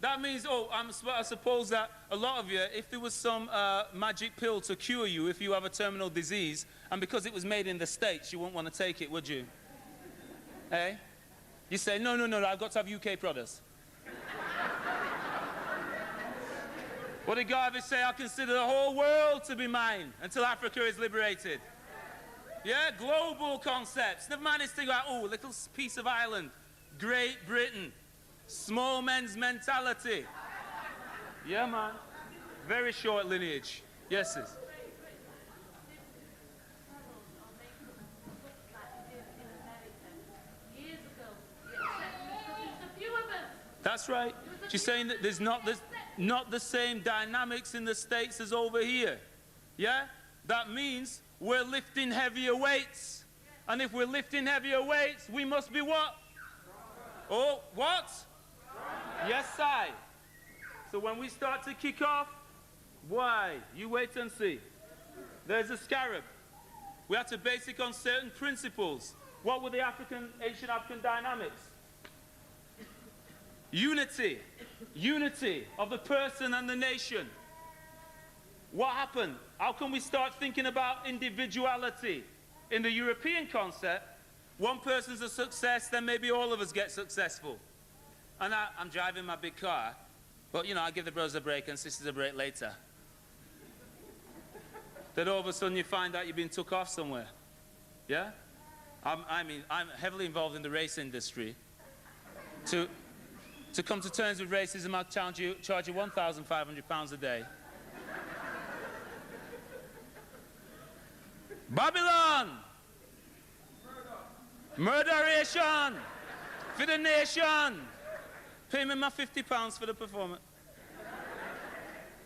That means, I suppose that a lot of you, if there was some magic pill to cure you if you have a terminal disease, and because it was made in the States, you wouldn't want to take it, would you? Hey? You say, no, I've got to have UK products. What did Garvey say? I consider the whole world to be mine until Africa is liberated. Yeah, global concepts. Never mind this thing about, a little piece of island. Great Britain. Small men's mentality. Yeah, man. Very short lineage. Yes, sis. That's right. She's saying that there's not the same dynamics in the States as over here. Yeah? That means we're lifting heavier weights. And if we're lifting heavier weights, we must be what? Oh, what? Yes, I. So when we start to kick off, why? You wait and see. There's a scarab. We have to base it on certain principles. What were the ancient African dynamics? Unity. Unity of the person and the nation. What happened? How can we start thinking about individuality? In the European concept, one person's a success, then maybe all of us get successful. And I'm driving my big car, but you know, I give the brothers a break and sisters a break later. Then all of a sudden you find out you've been took off somewhere. Yeah? I'm heavily involved in the race industry. To come to terms with racism, I'll charge you £1,500 a day. Babylon! Murderation! For the nation! Pay me my £50 for the performance.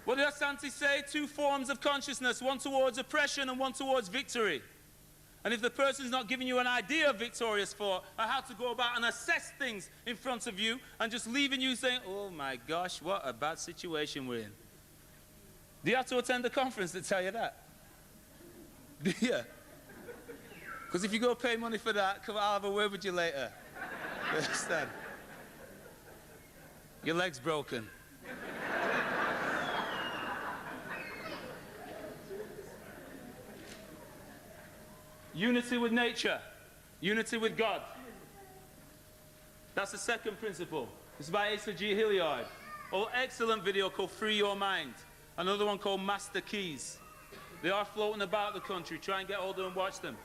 What did Asante say? 2 forms of consciousness, one towards oppression and one towards victory. And if the person's not giving you an idea of victorious thought, or how to go about and assess things in front of you, and just leaving you saying, oh my gosh, what a bad situation we're in. Do you have to attend the conference to tell you that? Do you? Because if you go pay money for that, I'll have a word with you later. You understand? Your leg's broken. Unity with nature, unity with God. That's the second principle. It's by Asa G. Hilliard. Oh, excellent video called Free Your Mind. Another one called Master Keys. They are floating about the country. Try and get hold of them and watch them.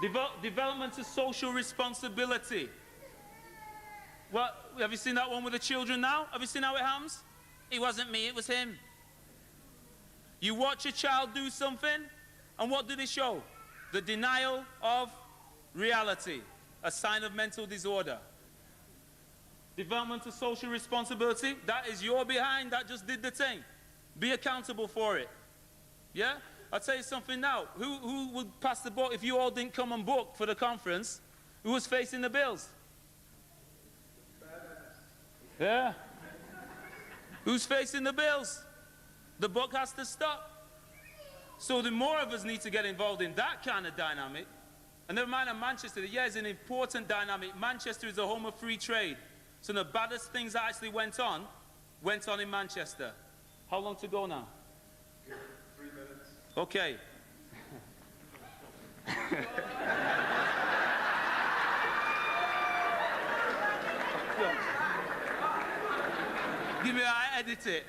Development of social responsibility. Well, have you seen that one with the children now? Have you seen how it happens? It wasn't me, it was him. You watch a child do something, and what do they show? The denial of reality, a sign of mental disorder. Development of social responsibility, that is your behind, that just did the thing. Be accountable for it. Yeah? I'll tell you something now. Who would pass the book if you all didn't come and book for the conference? Who was facing the bills? Yeah. Who's facing the bills? The book has to stop. So the more of us need to get involved in that kind of dynamic. And never mind Manchester, yeah, it's an important dynamic. Manchester is a home of free trade. So the baddest things that actually went on in Manchester. How long to go now? 3 minutes. Okay. Give me, I edit it.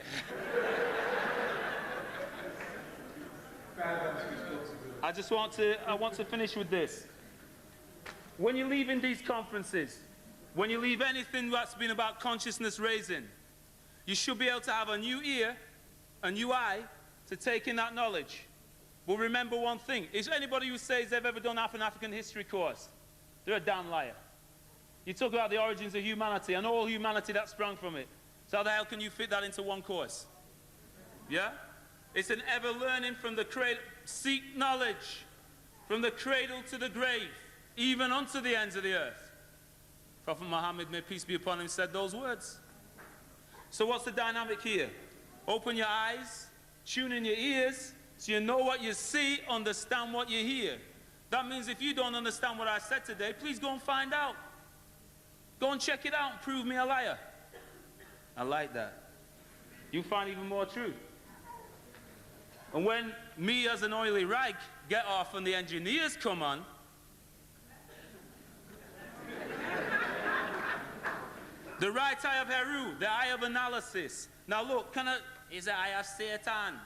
I want to finish with this. When you leave in these conferences, when you leave anything that's been about consciousness raising, you should be able to have a new ear, a new eye to take in that knowledge. But remember one thing, is anybody who says they've ever done an African history course, they're a damn liar. You talk about the origins of humanity and all humanity that sprung from it. So how the hell can you fit that into one course? Yeah? It's an ever learning from the cradle. Seek knowledge from the cradle to the grave, even unto the ends of the earth. Prophet Muhammad, may peace be upon him, said those words. So what's the dynamic here? Open your eyes, tune in your ears, so you know what you see, understand what you hear. That means if you don't understand what I said today, please go and find out. Go and check it out and prove me a liar. I like that. You find even more truth. And when me as an oily rag get off and the engineers come on, the right eye of Heru, the eye of analysis. Now look, is the eye of Satan.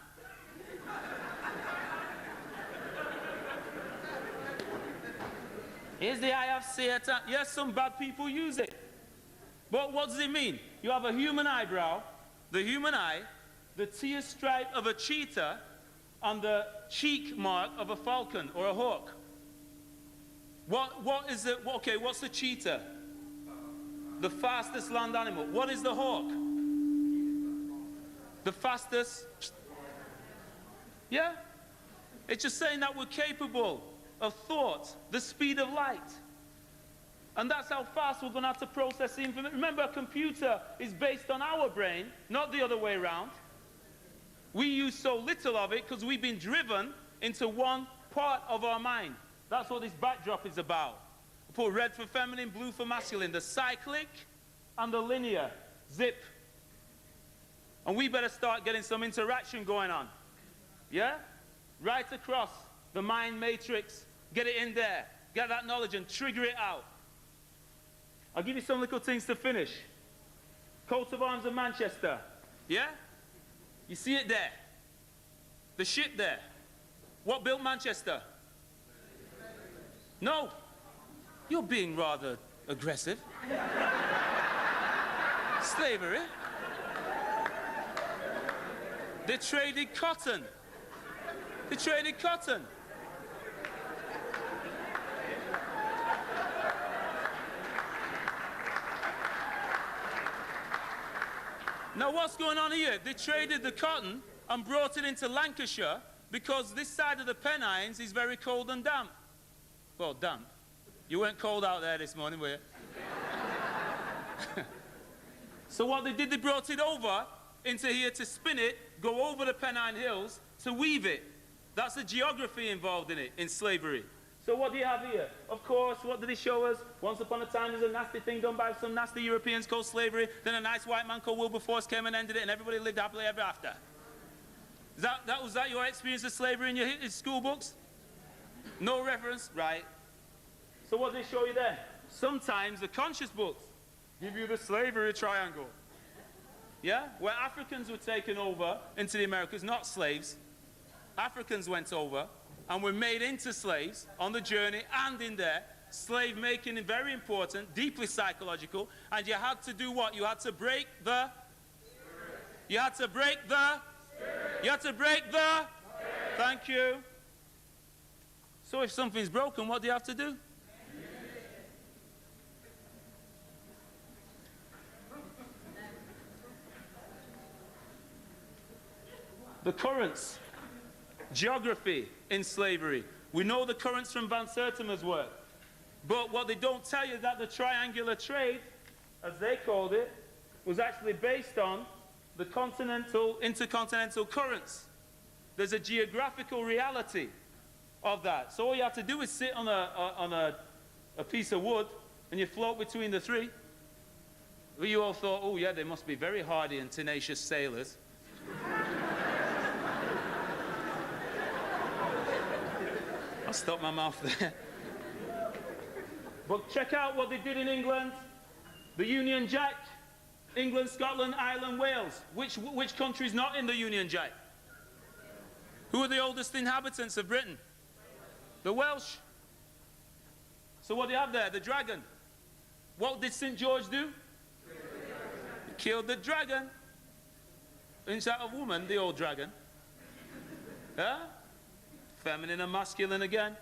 Is the eye of Satan? Yes, some bad people use it. But what does it mean? You have a human eyebrow, the human eye, the tear stripe of a cheetah, on the cheek mark of a falcon or a hawk. What is it? Okay, what's the cheetah? The fastest land animal. What is the hawk? The fastest. Yeah? It's just saying that we're capable of thought, the speed of light. And that's how fast we're going to have to process the information. Remember, a computer is based on our brain, not the other way around. We use so little of it because we've been driven into one part of our mind. That's what this backdrop is about. I put red for feminine, blue for masculine, the cyclic and the linear, zip. And we better start getting some interaction going on. Yeah? Right across the mind matrix. Get it in there. Get that knowledge and trigger it out. I'll give you some little things to finish. Coat of Arms of Manchester. Yeah? You see it there. The ship there. What built Manchester? No. You're being rather aggressive. Slavery. They traded cotton. They traded cotton. Now what's going on here? They traded the cotton and brought it into Lancashire because this side of the Pennines is very cold and damp. Well, damp. You weren't cold out there this morning, were you? So what they did, they brought it over into here to spin it, go over the Pennine Hills to weave it. That's the geography involved in it, in slavery. So what do you have here? Of course, what did they show us? Once upon a time, there's a nasty thing done by some nasty Europeans called slavery. Then a nice white man called Wilberforce came and ended it, and everybody lived happily ever after. Was that your experience of slavery in your school books? No reference? Right. So what did they show you then? Sometimes the conscious books give you the slavery triangle. Yeah? Where Africans were taken over into the Americas, not slaves. Africans went over and were made into slaves on the journey and in there. Slave making is very important, deeply psychological, and you had to do what? You had to break the... You had to break the... You had to break the... Thank you. So if something's broken, what do you have to do? The currents, geography in slavery. We know the currents from Van Sertima's work. But what they don't tell you is that the triangular trade, as they called it, was actually based on the intercontinental currents. There's a geographical reality of that. So all you have to do is sit on a piece of wood and you float between the three. Well, you all thought, oh yeah, they must be very hardy and tenacious sailors. I'll stop my mouth there. But check out what they did in England. The Union Jack. England, Scotland, Ireland, Wales. Which country is not in the Union Jack? Who are the oldest inhabitants of Britain? The Welsh. So what do you have there? The dragon. What did St. George do? He killed the dragon. Isn't that a woman, the old dragon? Huh? Feminine and masculine again.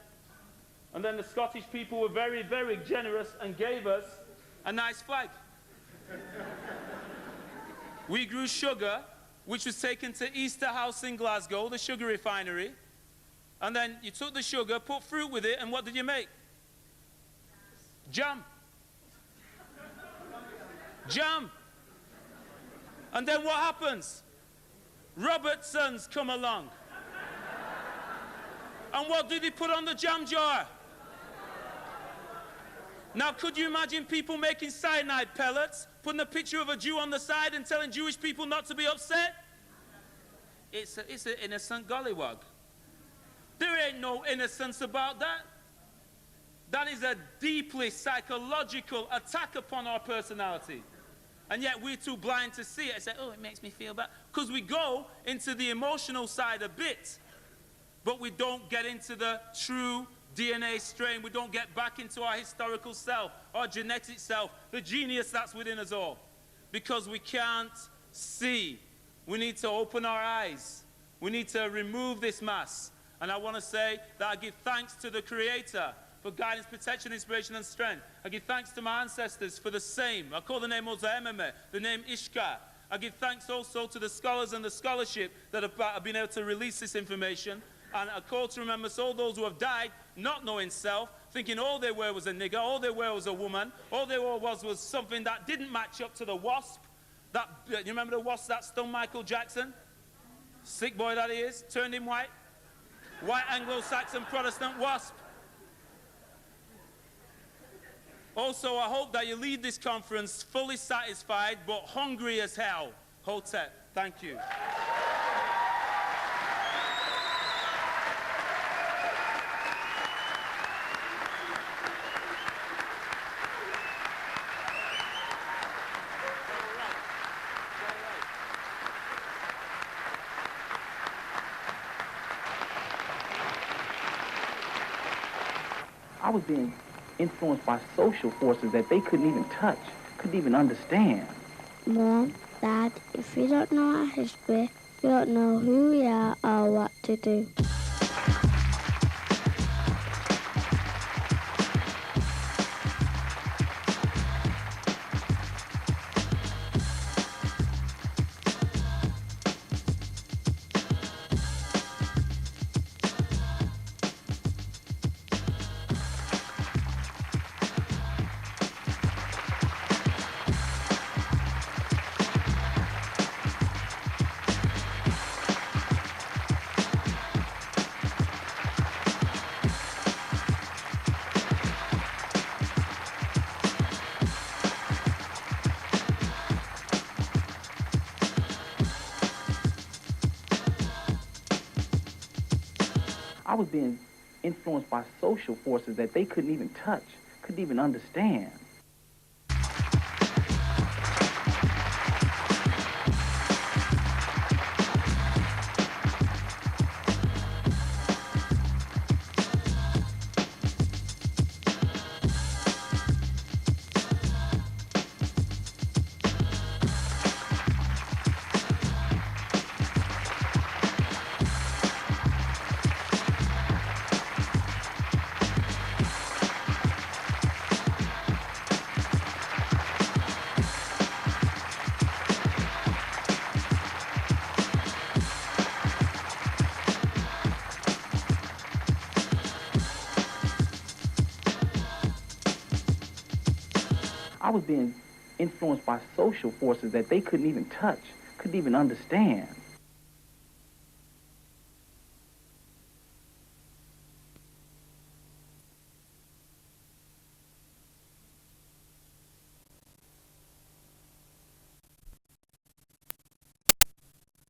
And then the Scottish people were very, very generous and gave us a nice flag. We grew sugar, which was taken to Easter House in Glasgow, the sugar refinery. And then you took the sugar, put fruit with it, and what did you make? Jam. Jam. And then what happens? Robertsons come along. And what did he put on the jam jar? Now, could you imagine people making cyanide pellets, putting a picture of a Jew on the side and telling Jewish people not to be upset? It's an innocent gollywog. There ain't no innocence about that. That is a deeply psychological attack upon our personality. And yet we're too blind to see it and say, oh, it makes me feel bad. Because we go into the emotional side a bit. But we don't get into the true DNA strain. We don't get back into our historical self, our genetic self, the genius that's within us all. Because we can't see. We need to open our eyes. We need to remove this mask. And I want to say that I give thanks to the Creator for guidance, protection, inspiration, and strength. I give thanks to my ancestors for the same. I call the name Ozaememe, the name Ishka. I give thanks also to the scholars and the scholarship that have been able to release this information. And a call to remember all those who have died, not knowing self, thinking all they were was a nigger, all they were was a woman, all they were was something that didn't match up to the wasp. You remember the wasp that stung Michael Jackson? Sick boy that he is, turned him white. White Anglo-Saxon Protestant wasp. Also, I hope that you leave this conference fully satisfied, but hungry as hell. Hotep, thank you. I was being influenced by social forces that they couldn't even touch, couldn't even understand. Mom, Dad, if you don't know our history, you don't know who we are or what to do. I was being influenced by social forces that they couldn't even touch, couldn't even understand. I was being influenced by social forces that they couldn't even touch, couldn't even understand.